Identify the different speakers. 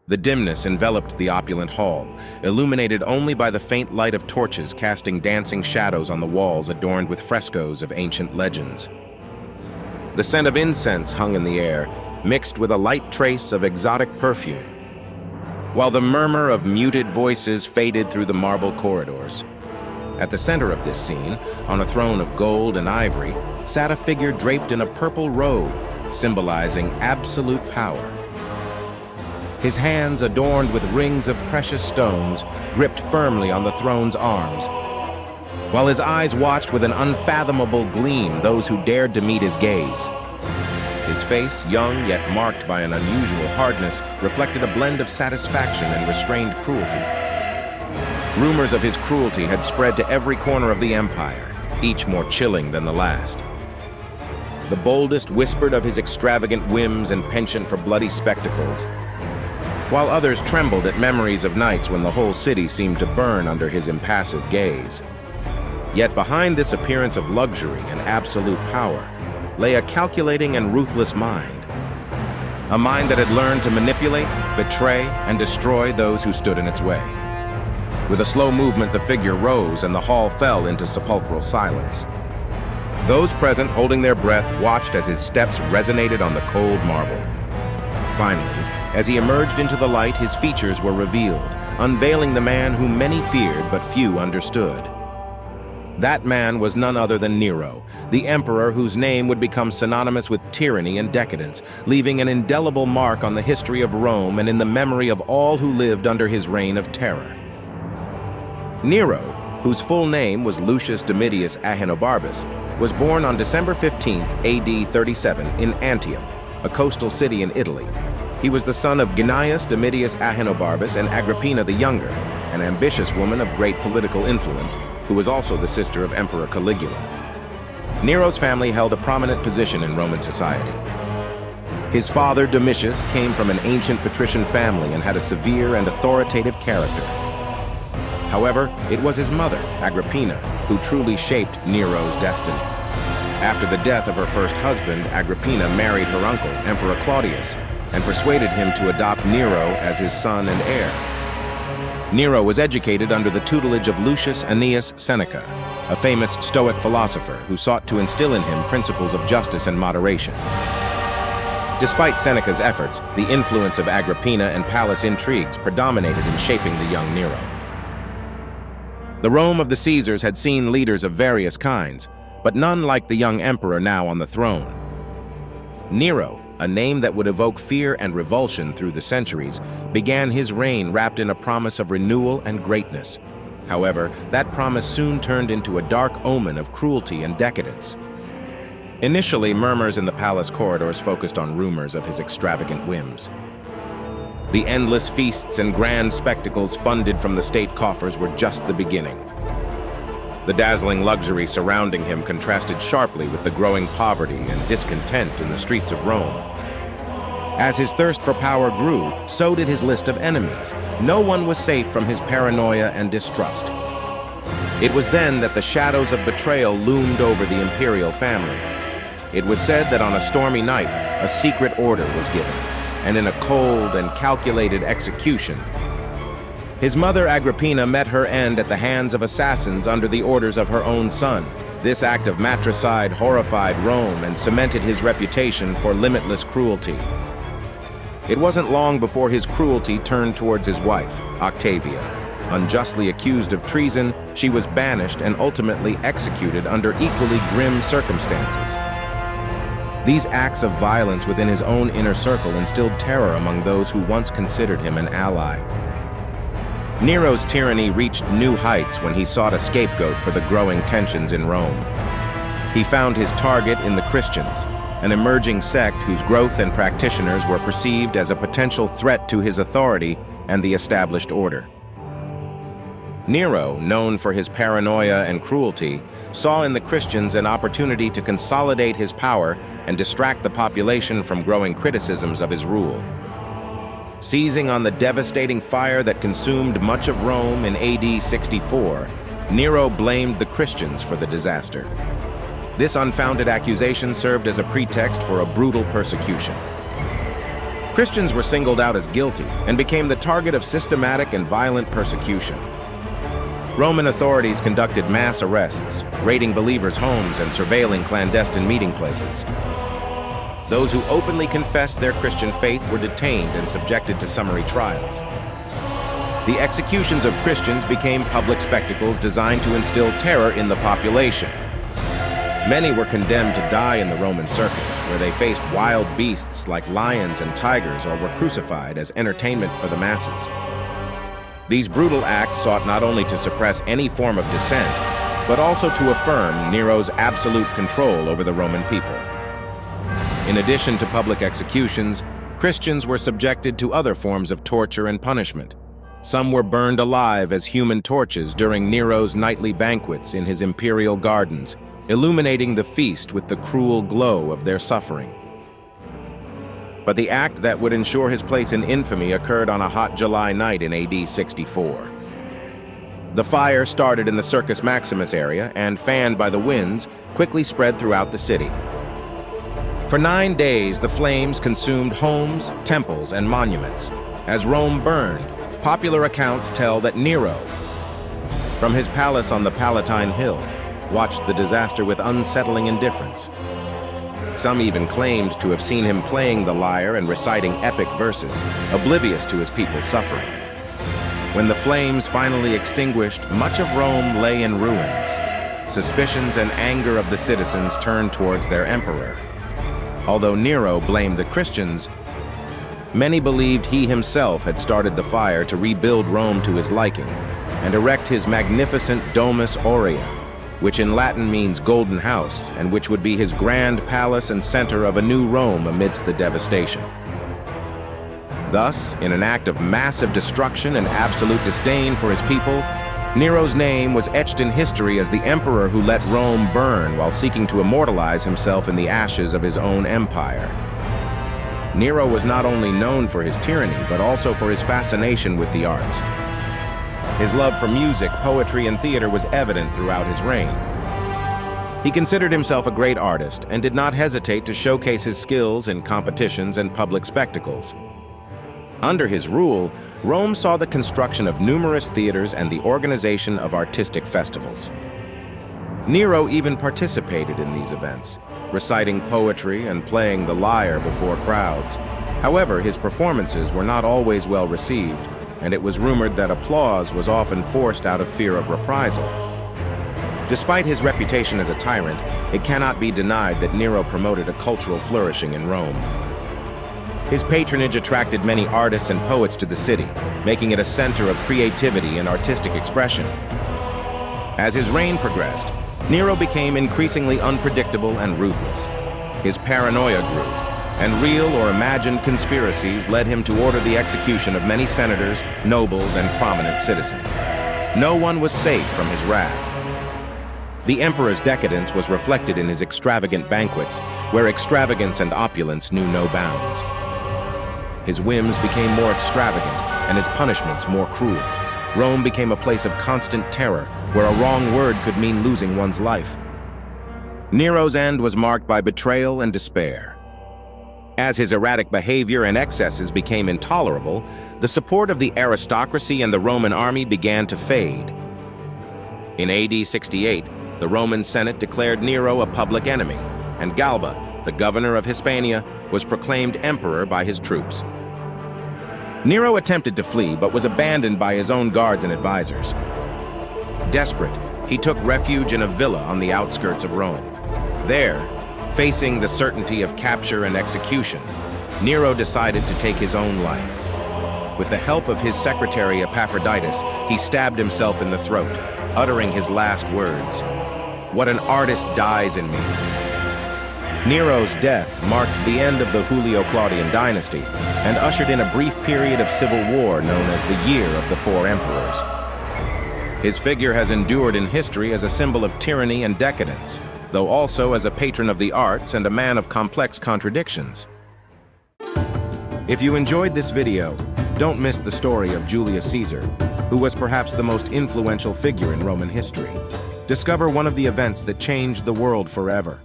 Speaker 1: The dimness enveloped the opulent hall, illuminated only by the faint light of torches casting dancing shadows on the walls adorned with frescoes of ancient legends. The scent of incense hung in the air, mixed with a light trace of exotic perfume, while the murmur of muted voices faded through the marble corridors. At the center of this scene, on a throne of gold and ivory, sat a figure draped in a purple robe, symbolizing absolute power. His hands, adorned with rings of precious stones, gripped firmly on the throne's arms, while his eyes watched with an unfathomable gleam those who dared to meet his gaze. His face, young yet marked by an unusual hardness, reflected a blend of satisfaction and restrained cruelty. Rumors of his cruelty had spread to every corner of the empire, each more chilling than the last. The boldest whispered of his extravagant whims and penchant for bloody spectacles, while others trembled at memories of nights when the whole city seemed to burn under his impassive gaze. Yet behind this appearance of luxury and absolute power lay a calculating and ruthless mind. A mind that had learned to manipulate, betray, and destroy those who stood in its way. With a slow movement, the figure rose and the hall fell into sepulchral silence. Those present, holding their breath, watched as his steps resonated on the cold marble. Finally, as he emerged into the light, his features were revealed, unveiling the man whom many feared but few understood. That man was none other than Nero, the emperor whose name would become synonymous with tyranny and decadence, leaving an indelible mark on the history of Rome and in the memory of all who lived under his reign of terror. Nero, whose full name was Lucius Domitius Ahenobarbus, was born on December 15th, AD 37, in Antium, a coastal city in Italy. He was the son of Gnaeus Domitius Ahenobarbus and Agrippina the Younger, an ambitious woman of great political influence, who was also the sister of Emperor Caligula. Nero's family held a prominent position in Roman society. His father, Domitius, came from an ancient patrician family and had a severe and authoritative character. However, it was his mother, Agrippina, who truly shaped Nero's destiny. After the death of her first husband, Agrippina married her uncle, Emperor Claudius, and persuaded him to adopt Nero as his son and heir. Nero was educated under the tutelage of Lucius Annaeus Seneca, a famous Stoic philosopher who sought to instill in him principles of justice and moderation. Despite Seneca's efforts, the influence of Agrippina and palace intrigues predominated in shaping the young Nero. The Rome of the Caesars had seen leaders of various kinds, but none like the young emperor now on the throne. Nero, a name that would evoke fear and revulsion through the centuries, began his reign wrapped in a promise of renewal and greatness. However, that promise soon turned into a dark omen of cruelty and decadence. Initially, murmurs in the palace corridors focused on rumors of his extravagant whims. The endless feasts and grand spectacles funded from the state coffers were just the beginning. The dazzling luxury surrounding him contrasted sharply with the growing poverty and discontent in the streets of Rome. As his thirst for power grew, so did his list of enemies. No one was safe from his paranoia and distrust. It was then that the shadows of betrayal loomed over the imperial family. It was said that on a stormy night, a secret order was given, and in a cold and calculated execution, his mother Agrippina met her end at the hands of assassins under the orders of her own son. This act of matricide horrified Rome and cemented his reputation for limitless cruelty. It wasn't long before his cruelty turned towards his wife, Octavia. Unjustly accused of treason, she was banished and ultimately executed under equally grim circumstances. These acts of violence within his own inner circle instilled terror among those who once considered him an ally. Nero's tyranny reached new heights when he sought a scapegoat for the growing tensions in Rome. He found his target in the Christians, an emerging sect whose growth and practitioners were perceived as a potential threat to his authority and the established order. Nero, known for his paranoia and cruelty, saw in the Christians an opportunity to consolidate his power and distract the population from growing criticisms of his rule. Seizing on the devastating fire that consumed much of Rome in AD 64, Nero blamed the Christians for the disaster. This unfounded accusation served as a pretext for a brutal persecution. Christians were singled out as guilty and became the target of systematic and violent persecution. Roman authorities conducted mass arrests, raiding believers' homes and surveilling clandestine meeting places. Those who openly confessed their Christian faith were detained and subjected to summary trials. The executions of Christians became public spectacles designed to instill terror in the population. Many were condemned to die in the Roman circus, where they faced wild beasts like lions and tigers or were crucified as entertainment for the masses. These brutal acts sought not only to suppress any form of dissent, but also to affirm Nero's absolute control over the Roman people. In addition to public executions, Christians were subjected to other forms of torture and punishment. Some were burned alive as human torches during Nero's nightly banquets in his imperial gardens, illuminating the feast with the cruel glow of their suffering. But the act that would ensure his place in infamy occurred on a hot July night in AD 64. The fire started in the Circus Maximus area and, fanned by the winds, quickly spread throughout the city. For 9 days, the flames consumed homes, temples, and monuments. As Rome burned, popular accounts tell that Nero, from his palace on the Palatine Hill, watched the disaster with unsettling indifference. Some even claimed to have seen him playing the lyre and reciting epic verses, oblivious to his people's suffering. When the flames finally extinguished, much of Rome lay in ruins. Suspicions and anger of the citizens turned towards their emperor. Although Nero blamed the Christians, many believed he himself had started the fire to rebuild Rome to his liking and erect his magnificent Domus Aurea, which in Latin means golden house, and which would be his grand palace and center of a new Rome amidst the devastation. Thus, in an act of massive destruction and absolute disdain for his people, Nero's name was etched in history as the emperor who let Rome burn while seeking to immortalize himself in the ashes of his own empire. Nero was not only known for his tyranny, but also for his fascination with the arts. His love for music, poetry, and theater was evident throughout his reign. He considered himself a great artist and did not hesitate to showcase his skills in competitions and public spectacles. Under his rule, Rome saw the construction of numerous theaters and the organization of artistic festivals. Nero even participated in these events, reciting poetry and playing the lyre before crowds. However, his performances were not always well received, and it was rumored that applause was often forced out of fear of reprisal. Despite his reputation as a tyrant, it cannot be denied that Nero promoted a cultural flourishing in Rome. His patronage attracted many artists and poets to the city, making it a center of creativity and artistic expression. As his reign progressed, Nero became increasingly unpredictable and ruthless. His paranoia grew, and real or imagined conspiracies led him to order the execution of many senators, nobles, and prominent citizens. No one was safe from his wrath. The emperor's decadence was reflected in his extravagant banquets, where extravagance and opulence knew no bounds. His whims became more extravagant, and his punishments more cruel. Rome became a place of constant terror, where a wrong word could mean losing one's life. Nero's end was marked by betrayal and despair. As his erratic behavior and excesses became intolerable, the support of the aristocracy and the Roman army began to fade. In AD 68, the Roman Senate declared Nero a public enemy, and Galba, the governor of Hispania, was proclaimed emperor by his troops. Nero attempted to flee, but was abandoned by his own guards and advisors. Desperate, he took refuge in a villa on the outskirts of Rome. There, facing the certainty of capture and execution, Nero decided to take his own life. With the help of his secretary Epaphroditus, he stabbed himself in the throat, uttering his last words, "What an artist dies in me." Nero's death marked the end of the Julio-Claudian dynasty and ushered in a brief period of civil war known as the Year of the Four Emperors. His figure has endured in history as a symbol of tyranny and decadence, though also as a patron of the arts and a man of complex contradictions. If you enjoyed this video, don't miss the story of Julius Caesar, who was perhaps the most influential figure in Roman history. Discover one of the events that changed the world forever.